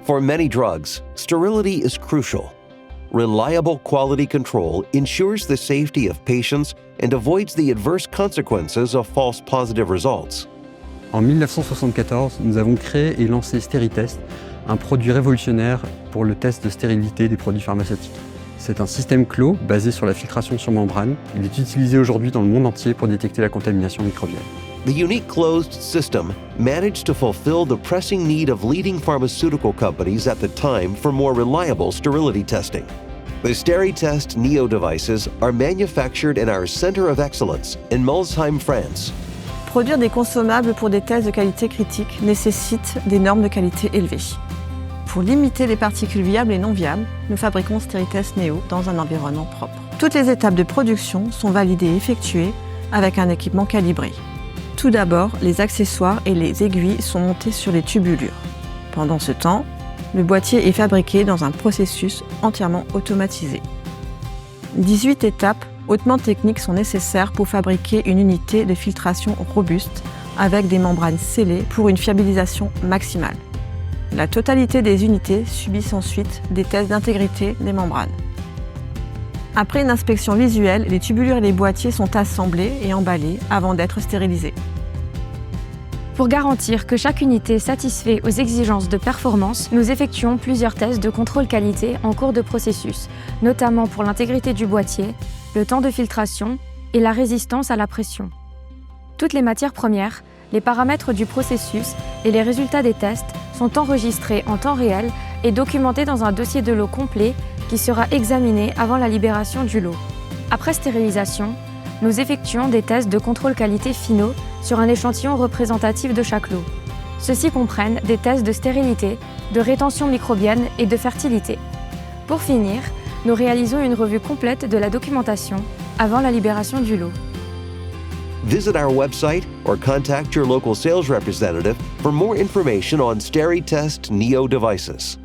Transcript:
For many drugs, sterility is crucial. Reliable quality control ensures the safety of patients and avoids the adverse consequences of false positive results. En 1974, nous avons créé et lancé SteriTest, un produit révolutionnaire pour le test de stérilité des produits pharmaceutiques. C'est un système clos basé sur la filtration sur membrane. Il est utilisé aujourd'hui dans le monde entier pour détecter la contamination microbienne. The unique closed system managed to fulfill the pressing need of leading pharmaceutical companies at the time for more reliable sterility testing. The SteriTest Neo devices are manufactured in our Center of Excellence in Molsheim, France. Produire des consommables pour des tests de qualité critique nécessite des normes de qualité élevées. Pour limiter les particules viables et non viables, nous fabriquons SteriTest Neo dans un environnement propre. Toutes les étapes de production sont validées et effectuées avec un équipement calibré. Tout d'abord, les accessoires et les aiguilles sont montés sur les tubulures. Pendant ce temps, le boîtier est fabriqué dans un processus entièrement automatisé. 18 étapes hautement techniques sont nécessaires pour fabriquer une unité de filtration robuste avec des membranes scellées pour une fiabilisation maximale. La totalité des unités subissent ensuite des tests d'intégrité des membranes. Après une inspection visuelle, les tubulures et les boîtiers sont assemblés et emballés avant d'être stérilisés. Pour garantir que chaque unité satisfait aux exigences de performance, nous effectuons plusieurs tests de contrôle qualité en cours de processus, notamment pour l'intégrité du boîtier, le temps de filtration et la résistance à la pression. Toutes les matières premières, les paramètres du processus et les résultats des tests sont enregistrés en temps réel et documentés dans un dossier de lot complet qui sera examiné avant la libération du lot. Après stérilisation, nous effectuons des tests de contrôle qualité finaux sur un échantillon représentatif de chaque lot. Ceux-ci comprennent des tests de stérilité, de rétention microbienne et de fertilité. Pour finir, nous réalisons une revue complète de la documentation avant la libération du lot. Visit our website or contact your local sales representative for more information on SteriTest Neo devices.